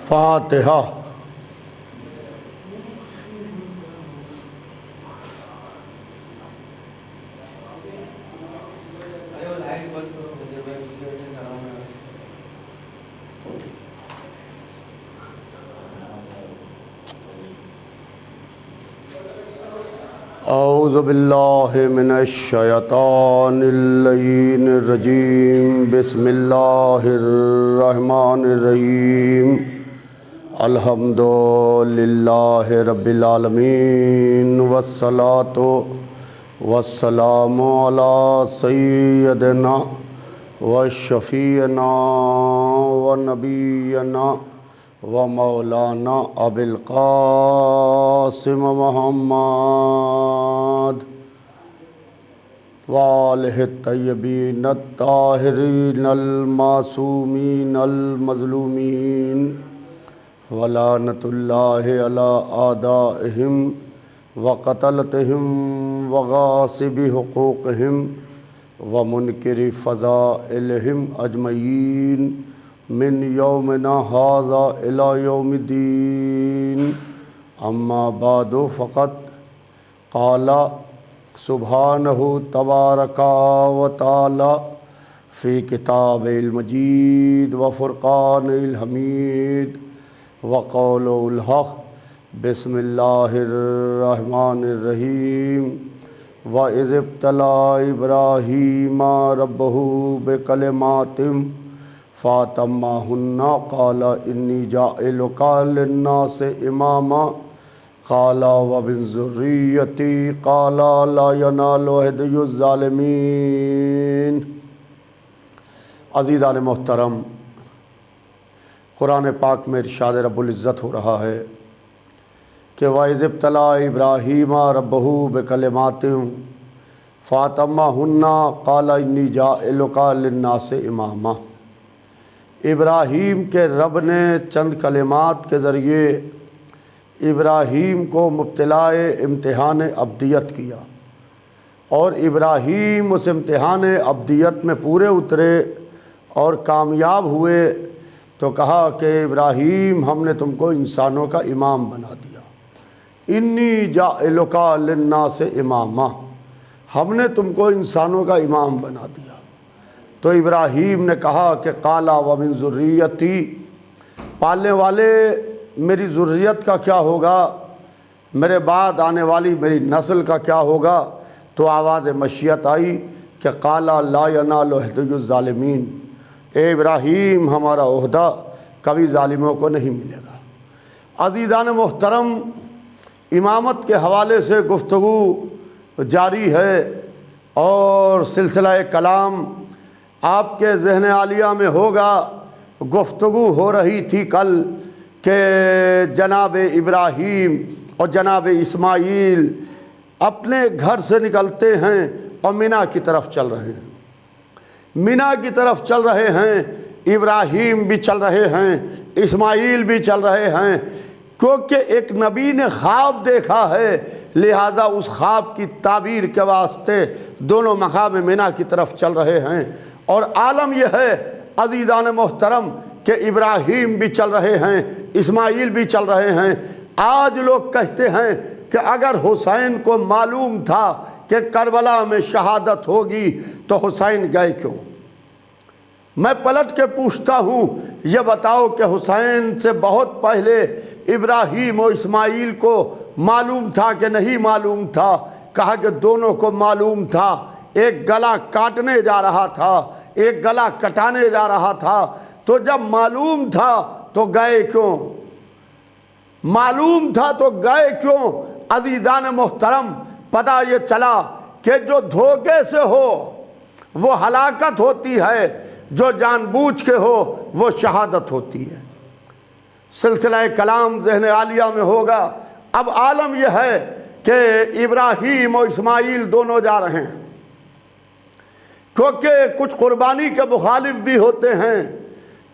फातिहा। औज़ु बिल्लाहि मिनश शैतानिर रजीम। बिस्मिल्लाहिर रहमानिर रहीम। अल्हम्दुलिल्लाहि रब्बिल आलमीन वस्सलातु वस्सलामु अला सय्यदिना व शफ़ीना व नबीना व मौलाना अबिल क़ासिम मुहम्मद वालिहि तय्यबीन ताहिरीन अल मासूमीन अल मज़लूमीन वलानतुल्लाहि अला आदाइहिम व क़तलतिहिम व गासिबि हुक़ूक़िहिम व मुनकिरि फ़ज़ाइलिहिम अजमईन मिन यौमिना हाज़ा इला यौमिद्दीन। अम्मा बादु फ़क़त क़ाला सुब्हानहु तबारका व तआला फ़ी किताबिल मजीद व फ़ुरक़ानिल हमीद व क़ौलुल हक़। बिस्मिल्लाहिर रहमानिर रहीम। व इज़ इब्तला इब्राहीमा रब्बहु बिकलिमातिन फ़अतम्माहुन्ना क़ाला इन्नी जाइलुका लिन्नासि इमामा क़ाला व मिन ज़ुर्रिय्यती क़ाला ला यनालु अहदियुज़ ज़ालिमीन। अज़ीज़ान मोहतरम, कुरान पाक में इरशाद रब्बुल इज़्ज़त हो रहा है कि व इज़ इब्तला इब्राहीमा रब्बहु बिकलिमातिन फ़अतम्माहुन्ना क़ाला इन्नी जाइलुका लिन्नासि इमामा। इब्राहीम के रब ने चंद कलिमात के ज़रिए इब्राहीम को मुब्तलाए इम्तिहान अब्दियत किया और इब्राहीम उस इम्तिहान अब्दियत में पूरे उतरे और कामयाब हुए तो कहा कि इब्राहीम हमने तुमको इंसानों का इमाम बना दिया। इन्नी जाइलुका लिन्नासि इमामा, हमने तुमको इंसानों का इमाम बना दिया। तो इब्राहीम ने कहा कि काला व मिन ज़ुर्रियती, पालने वाले मेरी ज़ुर्रियत का क्या होगा, मेरे बाद आने वाली मेरी नस्ल का क्या होगा। तो आवाज़ मशियत आई कि काला ला यनालु अहदियुज़ ज़ालिमीन, ए इब्राहीम हमारा ओहदा कभी ज़ालिमों को नहीं मिलेगा। अज़ीज़ान मोहतरम, इमामत के हवाले से गुफ्तगू जारी है और सिलसिला कलाम आपके ज़हन आलिया में होगा। गुफ्तगू हो रही थी कल कि जनाब इब्राहीम और जनाब इस्माईल अपने घर से निकलते हैं और मिना की तरफ चल रहे हैं। मिना की तरफ चल रहे हैं, इब्राहीम भी चल रहे हैं, इस्माईल भी चल रहे हैं, क्योंकि एक नबी ने ख्वाब देखा है, लिहाजा उस ख्वाब की ताबीर के वास्ते दोनों मकाम मिना की तरफ चल रहे हैं। और आलम यह है अज़ीज़ान मोहतरम कि इब्राहीम भी चल रहे हैं, इस्माईल भी चल रहे हैं। आज लोग कहते हैं कि अगर हुसैन को मालूम था कि करबला में शहादत होगी तो हुसैन गए क्यों। मैं पलट के पूछता हूँ, ये बताओ कि हुसैन से बहुत पहले इब्राहीम और इस्माईल को मालूम था कि नहीं मालूम था। कहा कि दोनों को मालूम था। एक गला काटने जा रहा था, एक गला कटाने जा रहा था। तो जब मालूम था तो गए क्यों, मालूम था तो गए क्यों। अज़ीज़ान मोहतरम, पता ये चला कि जो धोखे से हो वो हलाकत होती है, जो जानबूझ के हो वो शहादत होती है। सिलसिला कलाम ज़हन आलिया में होगा। अब आलम यह है कि इब्राहीम और इस्माईल दोनों जा रहे हैं, क्योंकि कुछ कुर्बानी के मुखालिफ भी होते हैं,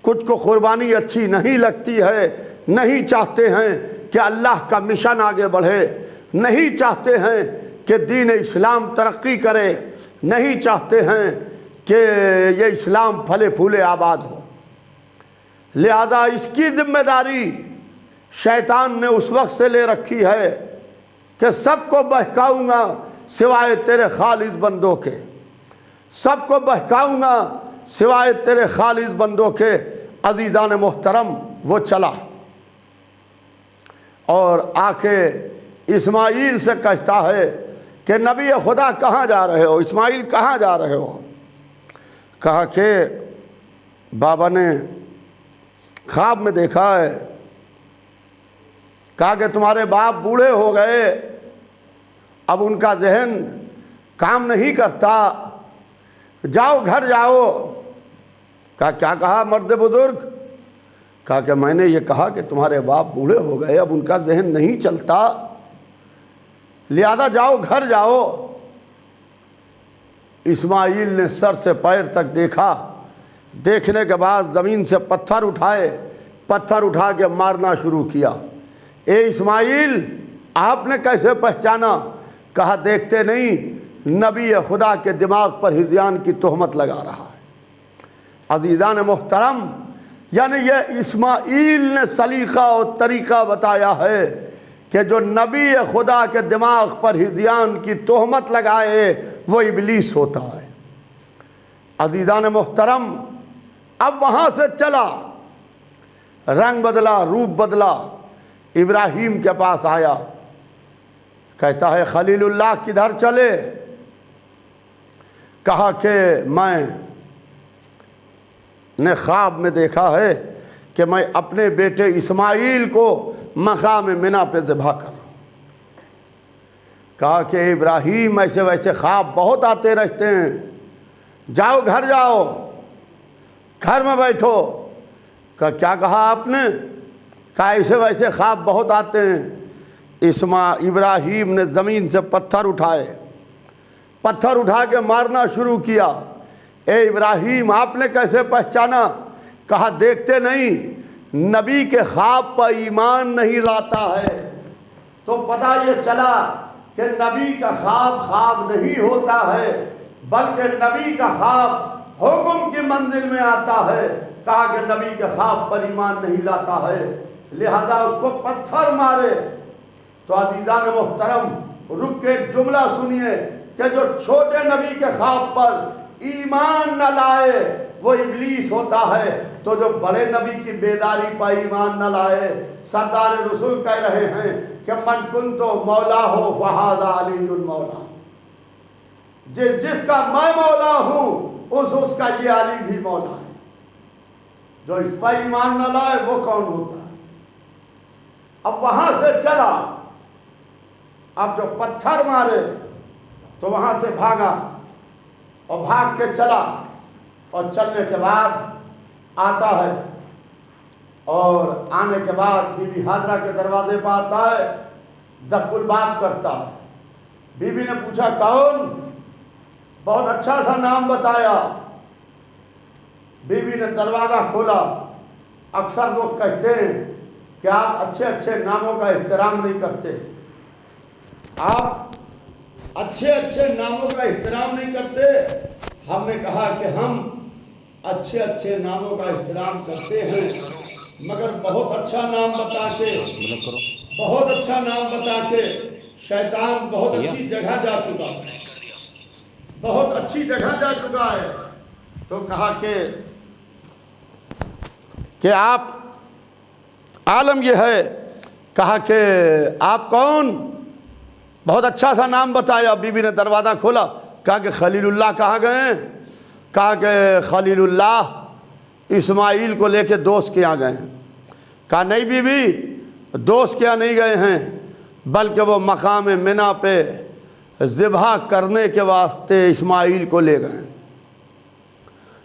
कुछ को कुर्बानी अच्छी नहीं लगती है, नहीं चाहते हैं कि अल्लाह का मिशन आगे बढ़े, नहीं चाहते हैं कि दीन इस्लाम तरक्की करे, नहीं चाहते हैं कि ये इस्लाम फले फूले आबाद हो। लिहाजा इसकी जिम्मेदारी शैतान ने उस वक्त से ले रखी है कि सबको बहकाऊंगा सिवाय तेरे खालिद बंदों के, सबको बहकाऊंगा सिवाय तेरे खालिद बंदों के। अजीज़ान मोहतरम, वो चला और आके इस्माइल से कहता है कि नबी खुदा कहाँ जा रहे हो, इस्माइल कहाँ जा रहे हो। कहा कि बाबा ने ख्वाब में देखा है, कहा कि तुम्हारे बाप बूढ़े हो गए, अब उनका जहन काम नहीं करता, जाओ घर जाओ। कहा क्या कहा मर्द बुजुर्ग। कहा कि मैंने ये कहा कि तुम्हारे बाप बूढ़े हो गए, अब उनका जहन नहीं चलता, लिहाजा जाओ घर जाओ। इस्माइल ने सर से पैर तक देखा, देखने के बाद ज़मीन से पत्थर उठाए, पत्थर उठा के मारना शुरू किया। ए इस्माइल, आपने कैसे पहचाना। कहा देखते नहीं, नबी खुदा के दिमाग पर हिज़यान की तोहमत लगा रहा है। अज़ीज़ान मोहतरम, यानी ये इस्माइल ने सलीक़ा और तरीक़ा बताया है कि जो नबी खुदा के दिमाग पर हिज़यान की तोहमत लगाए वो इबलीस होता है। अज़ीज़ान मोहतरम, अब वहाँ से चला, रंग बदला, रूप बदला, इब्राहीम के पास आया। कहता है खलीलुल्लाह किधर चले। कहा कि मैं ने ख्वाब में देखा है कि मैं अपने बेटे इस्माइल को मकाम मिना पे ज़िबा कर। कहा कि इब्राहीम ऐसे वैसे ख्वाब बहुत आते रहते हैं, जाओ घर जाओ, घर में बैठो। कहा क्या कहा आपने। कहा ऐसे वैसे ख्वाब बहुत आते हैं। इब्राहीम ने ज़मीन से पत्थर उठाए, पत्थर उठा के मारना शुरू किया। ए इब्राहीम, आपने कैसे पहचाना। कहा देखते नहीं, नबी के ख्वाब पर ईमान नहीं लाता है तो पता ये चला कि नबी का ख्वाब ख्वाब नहीं होता है, बल्कि नबी का ख्वाब हुक्म की मंजिल में आता है। कहा कि नबी के ख्वाब पर ईमान नहीं लाता है, लिहाजा उसको पत्थर मारे। तो अज़ीज़ान मोहतरम, रुक के एक जुमला सुनिए कि जो छोटे नबी के ख्वाब पर ईमान न लाए वो इबलीस होता है, तो जो बड़े नबी की बेदारी पर ईमान न लाए, सरदार रसूल कह रहे हैं कि मन कुंतो मौला हो फहादा अलीयुल मौला, जिसका मैं मौला हूँ उसका ये अली भी मौला है। जो इस पर ईमान न लाए वो कौन होता है। अब वहां से चला, अब जो पत्थर मारे तो वहां से भागा और भाग के चला, और चलने के बाद आता है, और आने के बाद बीबी हाजरा के दरवाजे पर आता है, दखुल बाप करता है। बीबी ने पूछा कौन, बहुत अच्छा सा नाम बताया। बीबी ने दरवाज़ा खोला। अक्सर लोग कहते हैं कि आप अच्छे अच्छे नामों का एहतराम नहीं करते, आप अच्छे अच्छे नामों का एहतराम नहीं करते। हमने कहा कि हम अच्छे अच्छे नामों का एहतराम करते हैं, मगर बहुत अच्छा नाम बता के, बहुत अच्छा नाम बता के शैतान बहुत अच्छी जगह जा चुका है, बहुत अच्छी जगह जा चुका है। तो कहा कि आप, आलम यह है। कहा कि आप कौन, बहुत अच्छा सा नाम बताया। बीबी ने दरवाज़ा खोला। कहा कि खलीलुल्लाह कहाँ गए। कहा कि खलीलुल्लाह इस्माइल को लेके दोस्त के यहाँ गए हैं। कहा नहीं बीबी, दोस्त के यहाँ नहीं गए हैं, बल्कि वो मकाम मिना पे ज़िबा करने के वास्ते इस्माइल को ले गए।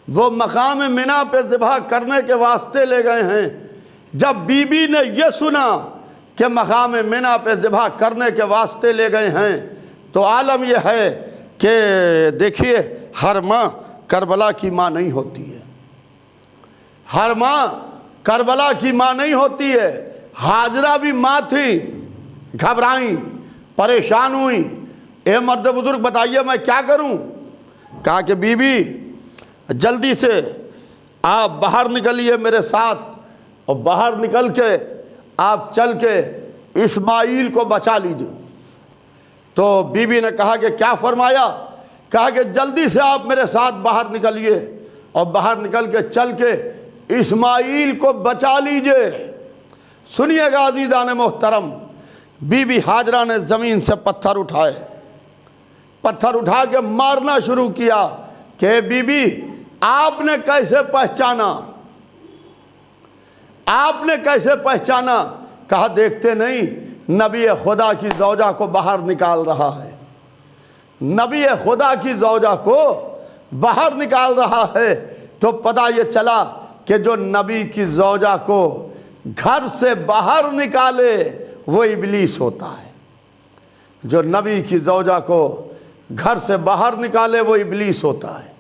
वो मकाम मिना पे ज़िबा करने के वास्ते ले गए हैं। जब बीबी ने ये सुना कि मकाम मिना पे ज़िबा करने के वास्ते ले गए हैं, तो आलम यह है कि देखिए, हर माँ करबला की माँ नहीं होती है, हर माँ करबला की माँ नहीं होती है। हाजरा भी माँ थी, घबराई, परेशान हुई। ए मर्द बुजुर्ग बताइए मैं क्या करूं। कहा कि बीबी जल्दी से आप बाहर निकलिए, मेरे साथ और बाहर निकल के आप चल के इस्माइल को बचा लीजिए। तो बीबी ने कहा कि क्या फरमाया? कहा कि जल्दी से आप मेरे साथ बाहर निकलिए और बाहर निकल के चल के इस्माइल को बचा लीजिए। सुनिएगा अज़ीज़ान मोहतरम, बीबी हाजरा ने ज़मीन से पत्थर उठाए, पत्थर उठा के मारना शुरू किया कि बीबी आपने कैसे पहचाना, आपने कैसे पहचाना? कहा देखते नहीं नबी खुदा की ज़ौजा को बाहर निकाल रहा है, नबी खुदा की ज़ौजा को बाहर निकाल रहा है। तो पता ये चला कि जो नबी की ज़ौजा को घर से बाहर निकाले वो इब्लीस होता है। जो नबी की ज़ौजा को घर से बाहर निकाले वो इब्लीस होता है।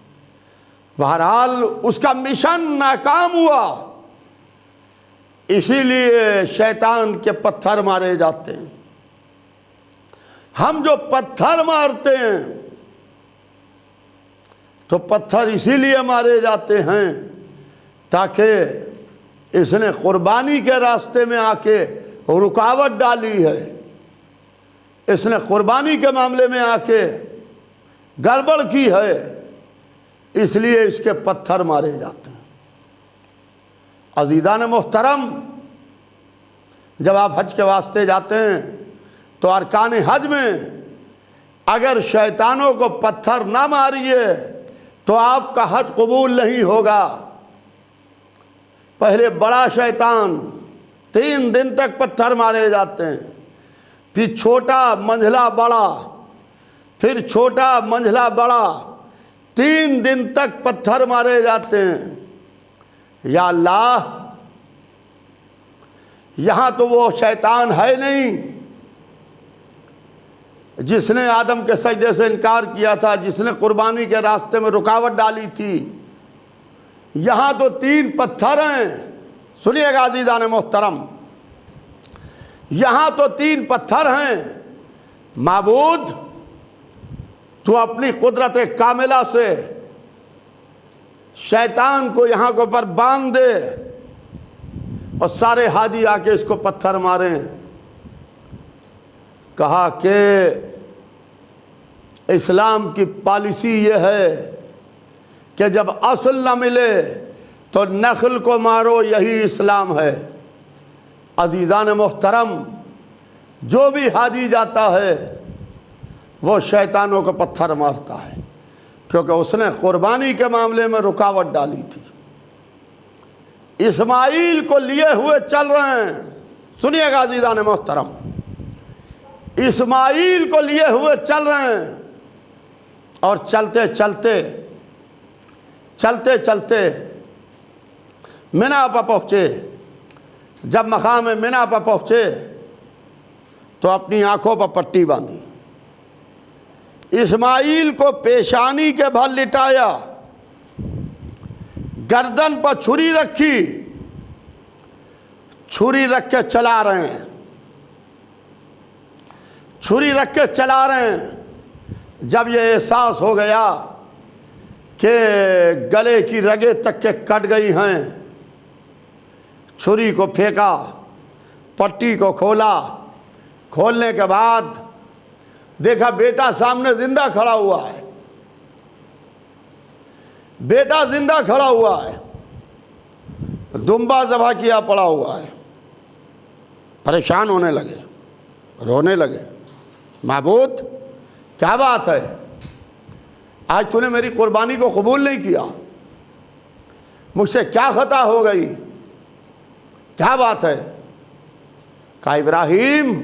बहरहाल उसका मिशन नाकाम हुआ, इसीलिए शैतान के पत्थर मारे जाते हैं। हम जो पत्थर मारते हैं तो पत्थर इसीलिए मारे जाते हैं ताकि इसने कुर्बानी के रास्ते में आके रुकावट डाली है, इसने कुर्बानी के मामले में आके गड़बड़ की है, इसलिए इसके पत्थर मारे जाते हैं। अज़ीज़ान मोहतरम, जब आप हज के वास्ते जाते हैं तो अरकान हज में अगर शैतानों को पत्थर ना मारिए तो आपका हज कबूल नहीं होगा। पहले बड़ा शैतान 3 दिन तक पत्थर मारे जाते हैं, फिर छोटा मंझला बड़ा, फिर छोटा मंझला बड़ा, 3 दिन तक पत्थर मारे जाते हैं। या अल्लाह, यहाँ तो वो शैतान है नहीं जिसने आदम के सजदे से इनकार किया था, जिसने कुर्बानी के रास्ते में रुकावट डाली थी। यहाँ तो 3 पत्थर हैं। सुनिएगा अज़ीज़ान मोहतरम, यहाँ तो 3 पत्थर हैं। माबूद, तू अपनी कुदरत कामिला से शैतान को यहाँ के ऊपर बांध दे और सारे हाजी आके इसको पत्थर मारें। कहा कि इस्लाम की पॉलिसी ये है कि जब असल न मिले तो नखल को मारो, यही इस्लाम है। अज़ीज़ान मोहतरम, जो भी हाजी जाता है वो शैतानों को पत्थर मारता है क्योंकि उसने कुर्बानी के मामले में रुकावट डाली थी। इस्माइल को लिए हुए चल रहे हैं। सुनिएगा अज़ीज़ान मोहतरम, इस्माइल को लिए हुए चल रहे हैं और चलते चलते चलते चलते मिना पर पहुँचे। जब मकाम मिना पर पहुँचे तो अपनी आंखों पर पट्टी बांधी, इस्माइल को पेशानी के बल लिटाया, गर्दन पर छुरी रखी, छुरी रख के चला रहे हैं, छुरी रख के चला रहे हैं। जब ये एहसास हो गया कि गले की रगें तक के कट गई हैं, छुरी को फेंका, पट्टी को खोला। खोलने के बाद देखा बेटा सामने जिंदा खड़ा हुआ है, बेटा जिंदा खड़ा हुआ है, दुम्बा ज़बह किया पड़ा हुआ है। परेशान होने लगे, रोने लगे। माबूद, क्या बात है? आज तूने मेरी कुर्बानी को कबूल नहीं किया, मुझसे क्या खता हो गई? क्या बात है? कहा इब्राहिम,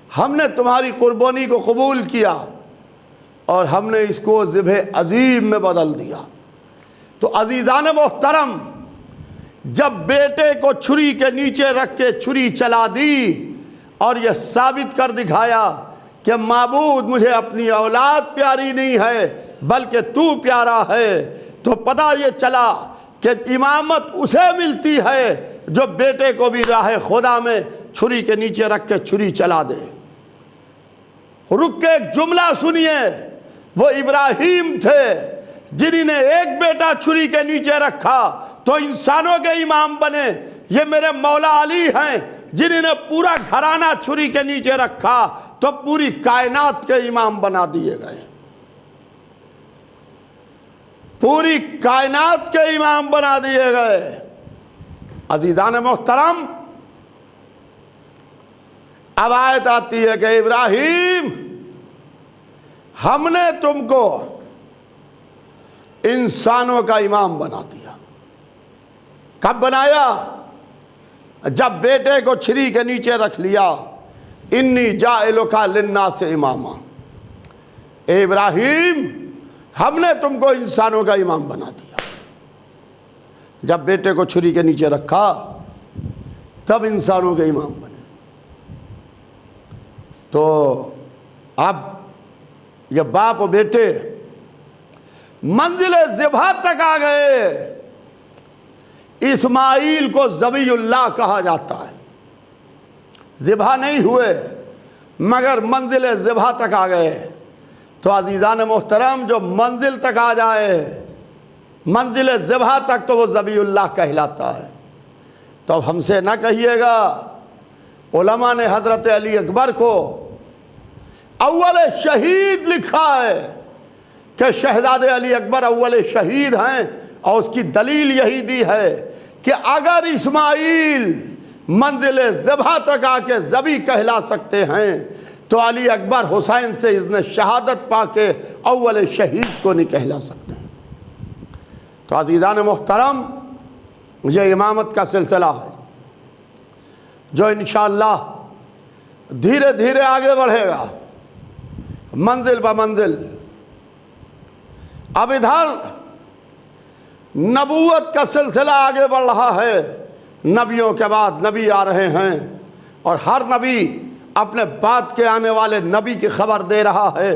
हमने तुम्हारी कुर्बानी को कबूल किया और हमने इसको ज़िब्ह अज़ीम में बदल दिया। तो अज़ीज़ान मोहतरम, जब बेटे को छुरी के नीचे रख के छुरी चला दी और यह साबित कर दिखाया कि माबूद मुझे अपनी औलाद प्यारी नहीं है बल्कि तू प्यारा है, तो पता ये चला कि इमामत उसे मिलती है जो बेटे को भी राह खुदा में छुरी के नीचे रख के छुरी चला दे। रुक के एक जुमला सुनिए, वो इब्राहिम थे जिन्होंने एक बेटा छुरी के नीचे रखा तो इंसानों के इमाम बने। ये मेरे मौला अली हैं, जिन्होंने पूरा घराना छुरी के नीचे रखा तो पूरी कायनात के इमाम बना दिए गए, पूरी कायनात के इमाम बना दिए गए। अजीजान मोहतरम, अब आयत आती है कि इब्राहिम, हमने तुमको इंसानों का इमाम बना दिया। कब बनाया? जब बेटे को छुरी के नीचे रख लिया, इन्नी जाइलुका लिन्नास से इमामा। इब्राहिम, हमने तुमको इंसानों का इमाम बना दिया। जब बेटे को छुरी के नीचे रखा तब इंसानों के इमाम बने। तो अब ये बाप और बेटे मंजिल ज़िबा तक आ गए। इस्माइल को ज़बीउल्लाह कहा जाता है। ज़िबा नहीं हुए मगर मंजिल ज़िबा तक आ गए। तो अज़ीज़ान मोहतरम, जो मंजिल तक आ जाए, मंजिल ज़िबा तक, तो वो ज़बीउल्लाह कहलाता है। तो अब हमसे ना कहिएगा, उलमा ने हज़रत अली अकबर को अव्वल शहीद लिखा है कि शहज़ादे अली अकबर अव्वल शहीद हैं, और उसकी दलील यही दी है कि अगर इस्माइल मंजिल ज़िबा तक आके ज़बी कहला सकते हैं तो अली अकबर हुसैन से इज़्न शहादत पाके अव्वल शहीद को नहीं कहला सकते। तो अज़ीज़ान मोहतरम, ये इमामत का सिलसिला है जो इंशाअल्लाह धीरे धीरे आगे बढ़ेगा, मंजिल ब मंजिल। अब इधर नबूवत का सिलसिला आगे बढ़ रहा है। नबियों के बाद नबी आ रहे हैं और हर नबी अपने बाद के आने वाले नबी की खबर दे रहा है।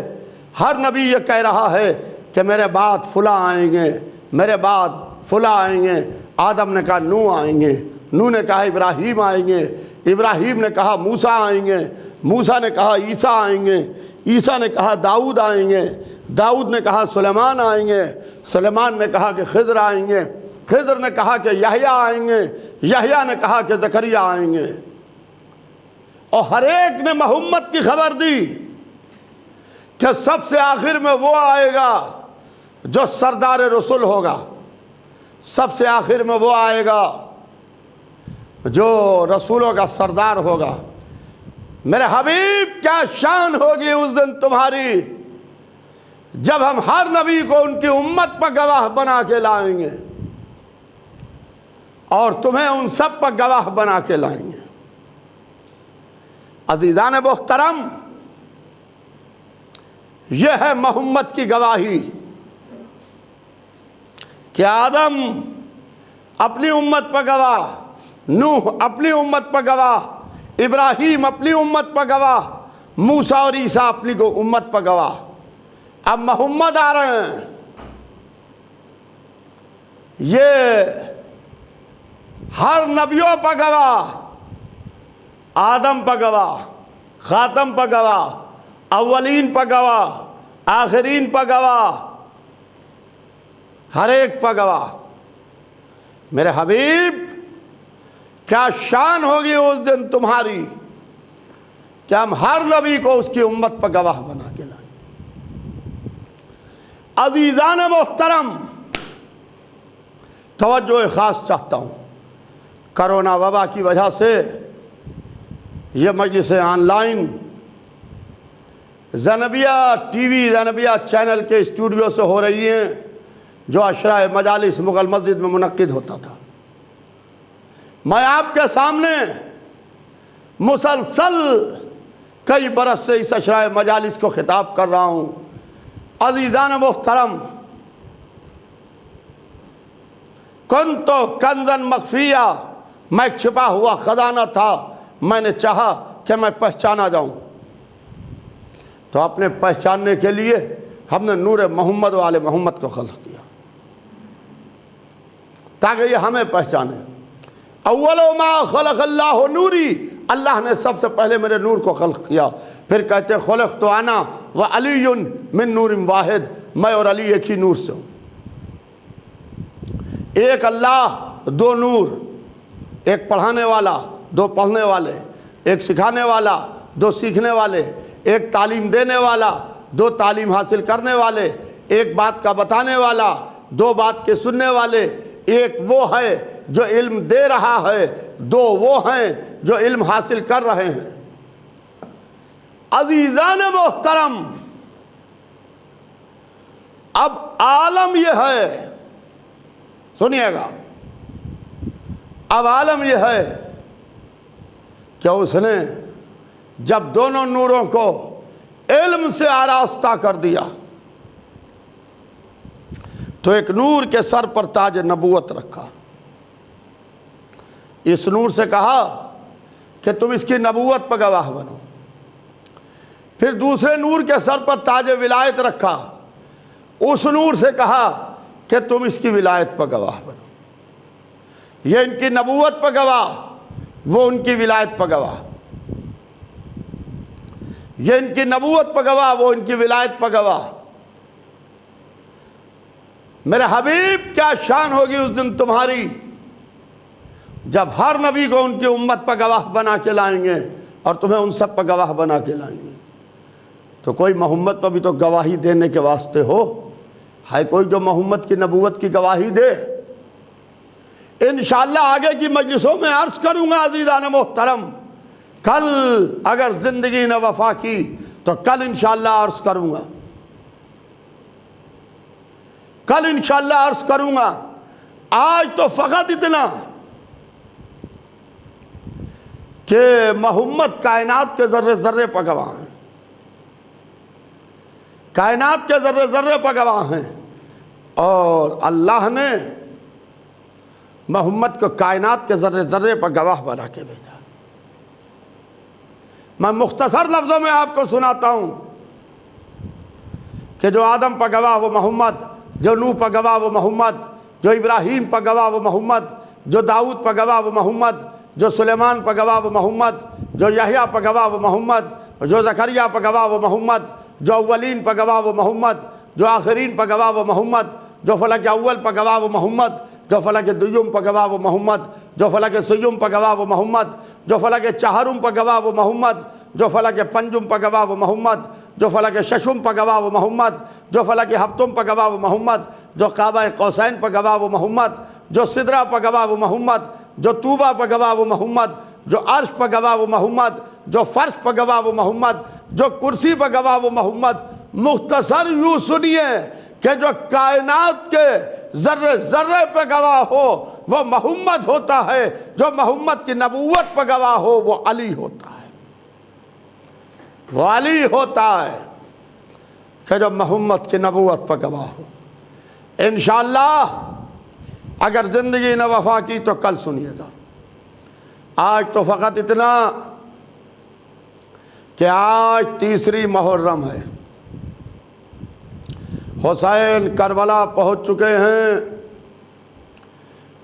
हर नबी ये कह रहा है कि मेरे बाद फुला आएंगे, मेरे बाद फुला आएंगे। आदम ने कहा नूह आएंगे, नूह ने कहा इब्राहीम आएंगे, इब्राहीम ने कहा मूसा आएंगे, मूसा ने कहा ईसा आएंगे, ईसा ने कहा दाऊद आएंगे, दाऊद ने कहा सुलेमान आएंगे, सुलेमान ने कहा कि खिज़र आएंगे, खिज़र ने कहा कि यहया आएंगे, यहया ने कहा कि ज़करिया आएंगे। और हर एक ने मोहम्मद की खबर दी कि सबसे आखिर में वो आएगा जो सरदार रसूल होगा, सबसे आखिर में वो आएगा जो रसूलों का सरदार होगा। मेरे हबीब, क्या शान होगी उस दिन तुम्हारी जब हम हर नबी को उनकी उम्मत पर गवाह बना के लाएंगे और तुम्हें उन सब पर गवाह बना के लाएंगे। अज़ीज़ान मोहतरम, यह है मोहम्मद की गवाही कि आदम अपनी उम्मत पर गवाह, नूह अपनी उम्मत पर गवाह, इब्राहीम अपनी उम्मत पर गवाह, मूसा और ईसा अपनी को उम्मत पर गवाह। अब मोहम्मद आ रहे हैं, ये हर नबियों पर गवाह, आदम पर गवाह, खातम पर गवाह, अव्वलीन पर गवाह, आखिरीन पर गवाह, हर एक पर गवाह। मेरे हबीब, क्या शान होगी उस दिन तुम्हारी कि हम हर नबी को उसकी उम्मत पर गवाह बना के लाएं। अज़ीज़ान मोहतरम, तवज्जो ख़ास चाहता हूँ। कोरोना वबा की वजह से ये मजलिसें ऑनलाइन ज़ैनबिया टीवी, ज़ैनबिया चैनल के स्टूडियो से हो रही हैं, जो अशरा मजालिस मुगल मस्जिद में मुनक्किद होता था। मैं आपके सामने मुसलसल कई बरस से इस अशरा मजालिस को खिताब कर रहा हूँ। अज़ीज़ान मोहतरम, कुन्तु कंज़न मख्फिया, मैं छिपा हुआ ख़जाना था, मैंने चाहा कि मैं पहचाना जाऊँ। तो अपने पहचानने के लिए हमने नूर मोहम्मद वाले मोहम्मद को खल्क़ किया ताकि ये हमें पहचाने। अव्वलो मा खलक़ल्लाहु नूरी, अल्लाह ने सबसे पहले मेरे नूर को खल्क़ किया। फिर कहते खलक़तु अना व अलीयुन मिन नूरिन वाहिद, मैं और अली एक ही नूर से हूँ। एक अल्लाह, दो नूर, एक पढ़ाने वाला, दो पढ़ने वाले, एक सिखाने वाला, दो सीखने वाले, एक तालीम देने वाला, दो तालीम हासिल करने वाले, एक बात का बताने वाला, दो बात के सुनने वाले, एक वो है जो इल्म दे रहा है, दो वो हैं जो इल्म हासिल कर रहे हैं। अजीज़ान मोहतरम, अब आलम यह है, सुनिएगा, अब आलम यह है कि उसने जब दोनों नूरों को इल्म से आरास्ता कर दिया तो एक नूर के सर पर ताज नबूवत रखा। इस नूर से कहा कि तुम इसकी नबूवत पर गवाह बनो। फिर दूसरे नूर के सर पर ताज विलायत रखा। उस नूर से कहा कि तुम इसकी विलायत पर गवाह बनो। ये इनकी नबूवत पर गवाह, वो उनकी विलायत पर गवाह। ये इनकी नबूवत पर गवाह, वो इनकी विलायत पर गवाह। मेरे हबीब, क्या शान होगी उस दिन तुम्हारी जब हर नबी को उनकी उम्मत पर गवाह बना के लाएंगे और तुम्हें उन सब पर गवाह बना के लाएंगे। तो कोई मोहम्मद पर भी तो गवाही देने के वास्ते हो, है कोई जो मोहम्मद की नबूवत की गवाही दे। इंशाअल्लाह आगे की मजलिसों में अर्ज करूंगा अज़ीज़ान मोहतरम, कल अगर जिंदगी ने वफा की तो कल इंशाअल्लाह अर्ज करूंगा, कल इंशाअल्लाह अर्ज करूंगा। आज तो फ़कत इतना कि मोहम्मद कायनात के ज़र्रे ज़र्रे पर गवाह हैं, कायनात के ज़र्रे ज़र्रे पर गवाह हैं। और अल्लाह ने मोहम्मद को कायनात के ज़र्रे ज़र्रे पर गवाह बना के भेजा। मैं मुख्तसर लफ्ज़ों में आपको सुनाता हूँ कि जो आदम पर गवाह वो मोहम्मद, जो नूह पर गवाह वो मोहम्मद, जो इब्राहीम पर गवाह वो मोहम्मद, जो दाऊद पर गवाह वो मोहम्मद, जो सुलेमान पर गवाह वो मोहम्मद, जो यहया पर गवाह वो मोहम्मद, जो ज़करिया पर गवाह वो मोहम्मद, जो अव्वलीन पर गवाह वो मोहम्मद, जो आखिरीन पर गवाह वो मोहम्मद, जो फलक अव्वल पर गवाह वो मोहम्मद, जो फलक दुय्युम पर गवाह वो मोहम्मद, जो फलक सय्युम पर गवाह वो मोहम्मद, जो फलक चाहरुम पर गवाह वो मोहम्मद, जो फलक पंजुम पर गवाह वो मोहम्मद, जो फलक शशुम पर गवाह वो मोहम्मद, जो फलक हफ्तुम पर गवाह वो मोहम्मद, जो काबा कौसैन पर गवाह वो मोहम्मद, जो सिदरा पर गवाह वो मोहम्मद, जो तूबा पर गवाह वो मोहम्मद, जो अर्श पर गवाह वो मोहम्मद, जो फर्श पर गवाह वो मोहम्मद, जो कुर्सी पर गवाह वो मोहम्मद। मुख्तसर यूँ सुनिए कि जो कायनात के ज़र्रे ज़र्रे पर गवाह हो वो मोहम्मद होता है, जो मोहम्मद की नबूवत पर गवाह हो वो अली होता है, वो अली होता है कि जो मोहम्मद की नबूवत पर गवाह हो। इंशाअल्लाह अगर ज़िंदगी ने वफा की तो कल सुनिएगा। आज तो फ़कत इतना कि आज तीसरी मुहर्रम है, हुसैन करबला पहुंच चुके हैं,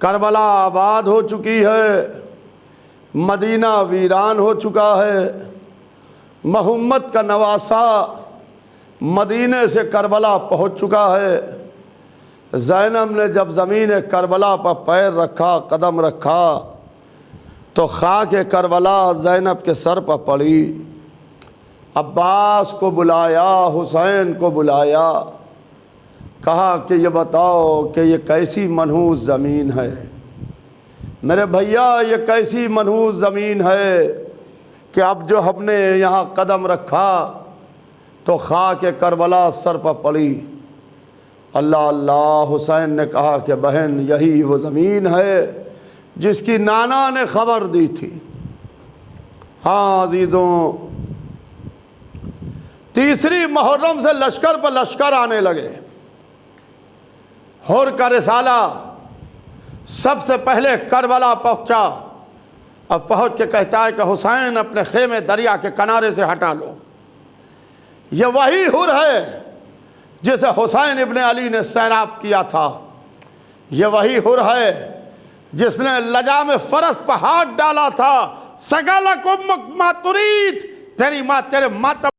करबला आबाद हो चुकी है, मदीना वीरान हो चुका है। मोहम्मद का नवासा मदीने से करबला पहुंच चुका है। ज़ैनब ने जब ज़मीन करबला पर पैर रखा, कदम रखा, तो खाक करबला ज़ैनब के सर पर पड़ी। अब्बास को बुलाया, हुसैन को बुलाया, कहा कि ये बताओ कि ये कैसी मनहूस ज़मीन है मेरे भैया, ये कैसी मनहूस ज़मीन है कि अब जो हमने यहाँ कदम रखा तो खाक करबला सर पर पड़ी। अल्लाह अल्लाह, हुसैन ने कहा कि बहन यही वो ज़मीन है जिसकी नाना ने खबर दी थी। हाँ अजीज़ों, तीसरी मुहर्रम से लश्कर पर लश्कर आने लगे। हुर का रिसाला सबसे पहले करबला पहुंचा। अब पहुंच के कहता है कि हुसैन अपने खेमे दरिया के किनारे से हटा लो। ये वही हुर है जिसे हुसैन इब्न अली ने सैराब किया था। ये वही हुर है जिसने लजा में फरस पर हाथ डाला था। सगलकुम मातुरीद, तेरी माँ तेरे माता,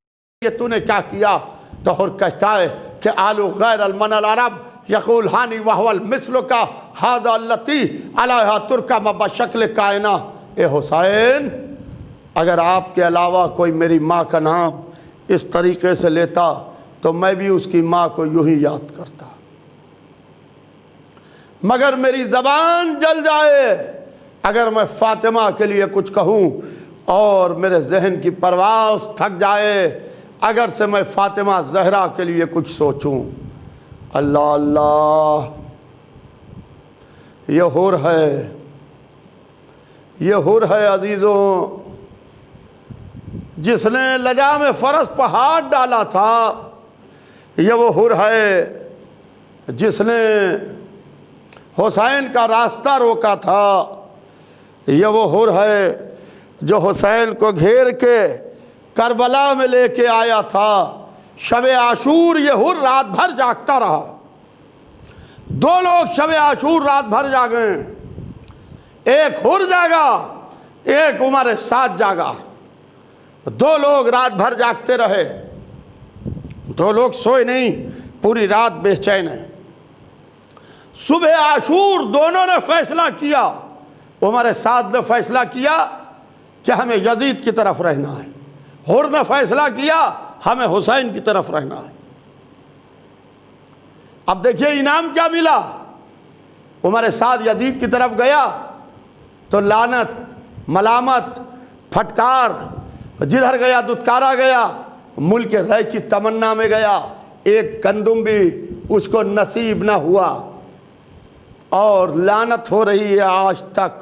ये तूने क्या किया? तो हुर कहता है कि आलू गैर अलमनल अरब, यकूल हानी वहवल मिस्ल का हाजा लती अलहा तुर्का मबा शक्ल कायना। ए हुसैन, अगर आपके अलावा कोई मेरी माँ का नाम इस तरीके से लेता तो मैं भी उसकी माँ को यूं ही याद करता, मगर मेरी ज़बान जल जाए अगर मैं फ़ातिमा के लिए कुछ कहूँ और मेरे जहन की परवास थक जाए अगर से मैं फ़ातिमा ज़हरा के लिए कुछ सोचूं। अल्लाह अल्लाह, ये हुर है, ये हुर है अजीज़ों, जिसने लजा में फ़रस पर हाथ डाला था। ये वो हुर है जिसने हुसैन का रास्ता रोका था। ये वो हुर है जो हुसैन को घेर के करबला में लेके आया था। शब आशूर ये हुर रात भर जागता रहा। दो लोग शब आशूर रात भर जागे, एक हुर जागा, एक उमर साथ जागा। दो लोग रात भर जागते रहे, दो लोग सोए नहीं, पूरी रात बेचैन है। सुबह आशूर दोनों ने फैसला किया, उमर साद ने फैसला किया कि हमें यजीद की तरफ रहना है, हुर ने फैसला किया हमें हुसैन की तरफ रहना है। अब देखिए इनाम क्या मिला। उमर साद यजीद की तरफ गया तो लानत, मलामत, फटकार, जिधर गया दुत्कारा गया, मुल्क रह की तमन्ना में गया, एक गंदुम भी उसको नसीब ना हुआ और लानत हो रही है आज तक।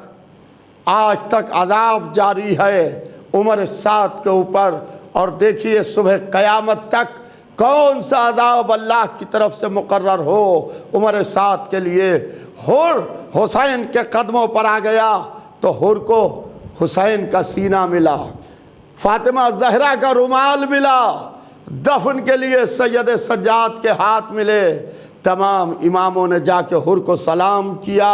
आज तक अज़ाब जारी है उमर साद के ऊपर। और देखिए सुबह क़यामत तक कौन सा अज़ाब अल्लाह की तरफ से मुकर्रर हो उमर साद के लिए। हुर हुसैन के कदमों पर आ गया तो हुर को हुसैन का सीना मिला, फ़ातिमा ज़हरा का रुमाल मिला, दफन के लिए सैयद सज्जाद के हाथ मिले। तमाम इमामों ने जाके हुर को सलाम किया,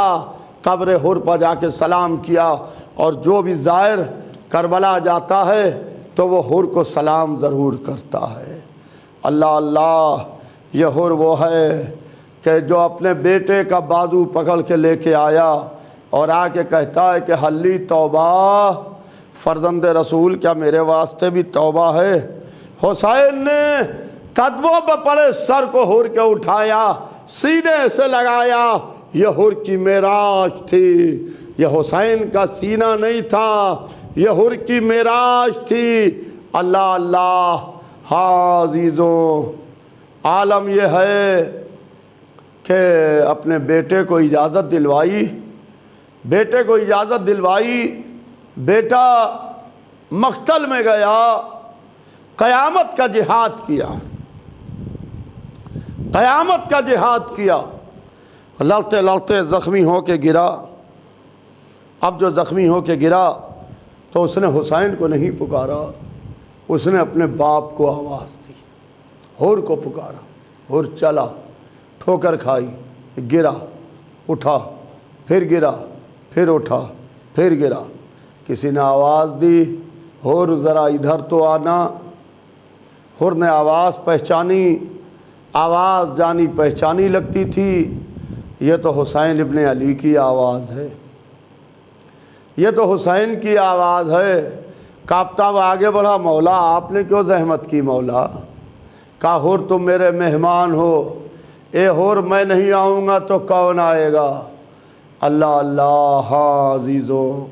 कब्र हुर पर जाके सलाम किया। और जो भी ज़ायर करबला जाता है तो वो हुर को सलाम ज़रूर करता है। अल्लाह अल्लाह, ये हुर वो है कि जो अपने बेटे का बाजू पकड़ के लेके आया और आके कहता है कि हल्ली तौबा, फ़र्जंद रसूल क्या मेरे वास्ते भी तौबा है। हुसैन ने कदमों पर पड़े सर को हुर के उठाया, सीने से लगाया। यह हुर की मेराज थी, यह हुसैन का सीना नहीं था, यह हुर की मेराज थी। अल्लाह अल्लाह, हाँ अज़ीज़ों, आलम यह है कि अपने बेटे को इजाज़त दिलवाई, बेटे को इजाज़त दिलवाई, बेटा मक़तल में गया, क़यामत का जिहाद किया, क़यामत का जिहाद किया। लड़ते लड़ते ज़ख्मी हो के गिरा। अब जो ज़ख्मी हो के गिरा तो उसने हुसैन को नहीं पुकारा, उसने अपने बाप को आवाज़ दी, हुर को पुकारा। हुर चला, ठोकर खाई, गिरा, उठा, फिर गिरा, फिर उठा, फिर गिरा। किसी ने आवाज़ दी, हुर ज़रा इधर तो आना। हुर ने आवाज़ पहचानी, आवाज़ जानी पहचानी लगती थी। ये तो हुसैन इब्ने अली की आवाज़ है, ये तो हुसैन की आवाज़ है। कांपता हुआ आगे बढ़ा, मौला आपने क्यों ज़हमत की मौला। कहा हुर तुम मेरे मेहमान हो, ए हुर मैं नहीं आऊँगा तो कौन आएगा। अल्लाह अल्लाह, हाँ अज़ीज़ों,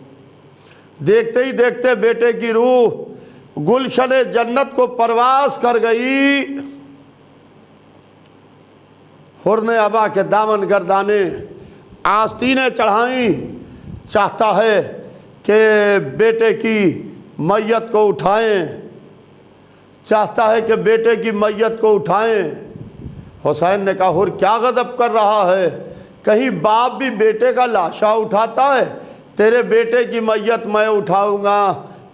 देखते ही देखते बेटे की रूह गुलशन जन्नत को परवास कर गई। हुर ने अबा के दामन गर्दाने, आस्तीनें चढ़ाई, चाहता है कि बेटे की मैयत को उठाएं, चाहता है कि बेटे की मैयत को उठाएं। हुसैन ने कहा हुर क्या गज़ब कर रहा है, कहीं बाप भी बेटे का लाशा उठाता है। तेरे बेटे की मैयत मैं उठाऊंगा,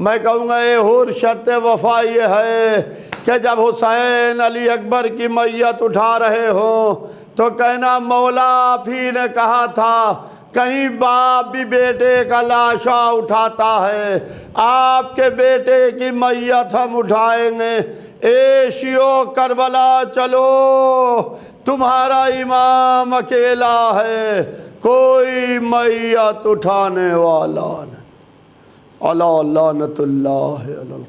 मैं कहूँगा ए हुर शर्त वफा ये है कि जब हुसैन अली अकबर की मैयत उठा रहे हो तो कहना मौला आप ही ने कहा था, कहीं बाप भी बेटे का लाशा उठाता है, आपके बेटे की मैयत हम उठाएंगे। ए शियो करबला चलो, तुम्हारा इमाम अकेला है, कोई मैयत उठाने वाला नहीं। अला लानतुल्लाह अलल